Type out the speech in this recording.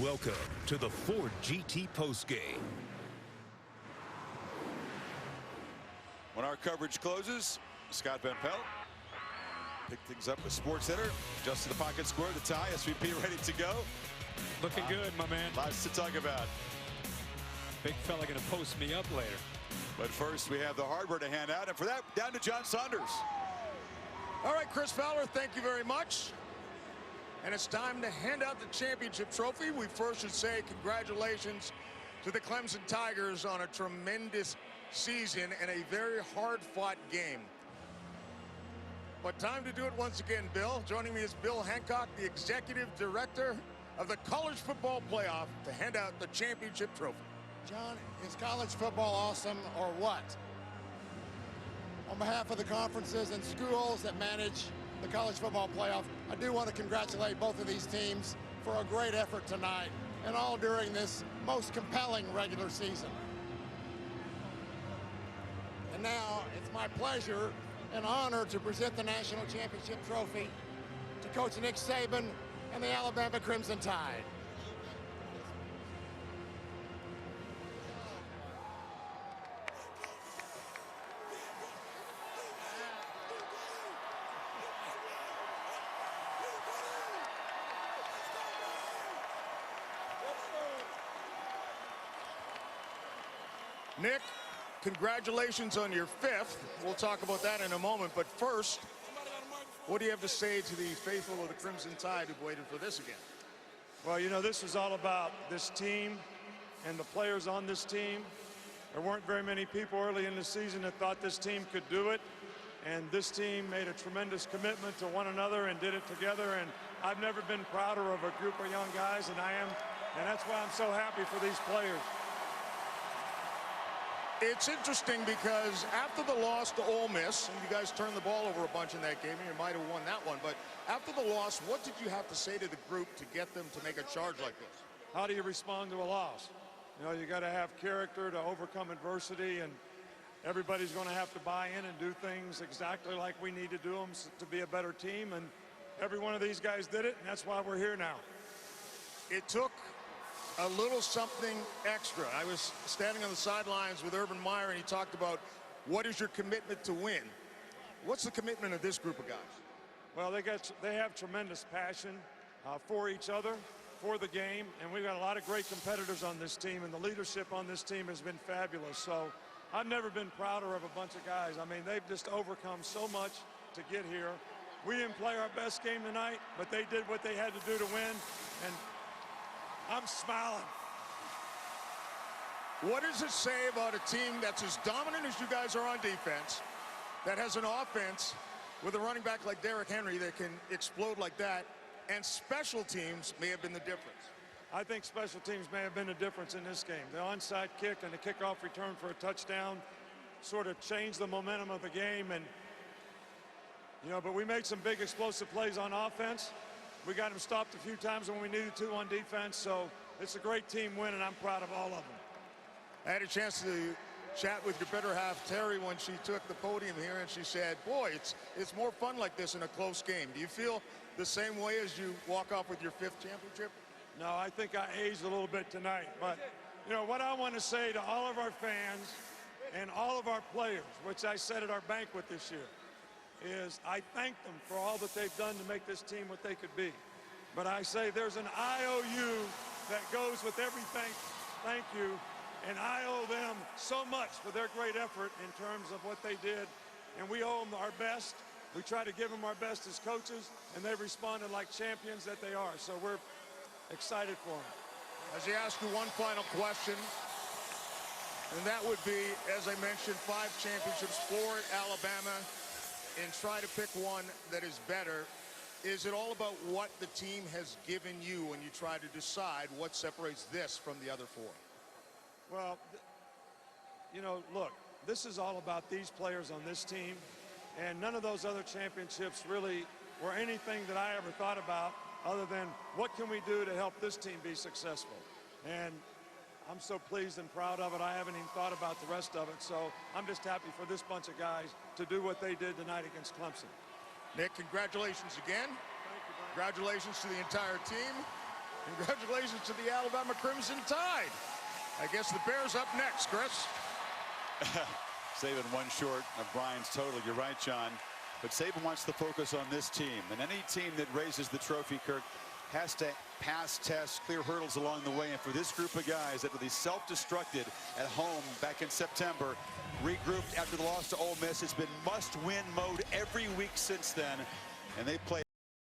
Welcome to the Ford GT postgame. When our coverage closes, Scott Van Pelt pick things up with SportsCenter. Just to the pocket square, the tie, SVP ready to go. Looking good, my man. Lots to talk about. Big fella gonna post me up later. But first, we have the hardware to hand out, and for that, down to John Saunders. All right, Chris Fowler, thank you very much. And it's time to hand out the championship trophy. We first should say congratulations to the Clemson Tigers on a tremendous season and a very hard-fought game. But time to do it once again, Bill. Joining me is Bill Hancock, the executive director of the College Football Playoff, to hand out the championship trophy. John, is college football awesome or what? On behalf of the conferences and schools that manage the College Football Playoff, I do want to congratulate both of these teams for a great effort tonight and all during this most compelling regular season. And now it's my pleasure and honor to present the National Championship Trophy to Coach Nick Saban and the Alabama Crimson Tide. Nick, congratulations on your 5th. We'll talk about that in a moment. But first, what do you have to say to the faithful of the Crimson Tide who've waited for this again? Well, you know, this is all about this team and the players on this team. There weren't very many people early in the season that thought this team could do it. And this team made a tremendous commitment to one another and did it together. And I've never been prouder of a group of young guys than I am. And that's why I'm so happy for these players. It's interesting because after the loss to Ole Miss, and you guys turned the ball over a bunch in that game, and you might have won that one, but after the loss, what did you have to say to the group to get them to make a charge like this? How do you respond to a loss? You know, you got to have character to overcome adversity, and everybody's going to have to buy in and do things exactly like we need to do them to be a better team, and every one of these guys did it, and that's why we're here now. It took a little something extra. I was standing on the sidelines with Urban Meyer, and he talked about what is your commitment to win. What's the commitment of this group of guys? Well, they have tremendous passion for each other, for the game, and we've got a lot of great competitors on this team, and the leadership on this team has been fabulous. So I've never been prouder of a bunch of guys. I mean, they've just overcome so much to get here. We didn't play our best game tonight, but they did what they had to do to win, and I'm smiling. What does it say about a team that's as dominant as you guys are on defense, that has an offense with a running back like Derrick Henry that can explode like that, and special teams may have been the difference? I think special teams may have been the difference in this game. The onside kick and the kickoff return for a touchdown sort of changed the momentum of the game. And, you know, but we made some big explosive plays on offense. We got them stopped a few times when we needed to on defense, so it's a great team win, and I'm proud of all of them. I had a chance to chat with your better half, Terry, when she took the podium here, and she said, boy, it's more fun like this in a close game. Do you feel the same way as you walk off with your 5th championship? No, I think I aged a little bit tonight, but, you know, what I want to say to all of our fans and all of our players, which I said at our banquet this year, is I thank them for all that they've done to make this team what they could be. But I say there's an IOU that goes with everything. Thank you. And I owe them so much for their great effort in terms of what they did. And we owe them our best. We try to give them our best as coaches, and they've responded like champions that they are. So we're excited for them. As he asks you one final question, and that would be, as I mentioned, 5 championships for Alabama, and try to pick one that is better. Is it all about what the team has given you when you try to decide what separates this from the other 4? Well, you know, look, this is all about these players on this team, and none of those other championships really were anything that I ever thought about other than what can we do to help this team be successful. And I'm so pleased and proud of it. I haven't even thought about the rest of it. So I'm just happy for this bunch of guys to do what they did tonight against Clemson. Nick, congratulations again. Thank you, Brian. Congratulations to the entire team. Congratulations to the Alabama Crimson Tide. I guess the Bears up next, Chris. Saban one short of Brian's total. You're right, John. But Saban wants to focus on this team. And any team that raises the trophy, Kirk, has to pass tests, clear hurdles along the way. And for this group of guys that really self-destructed at home back in September, regrouped after the loss to Ole Miss, it's been must-win mode every week since then. And they play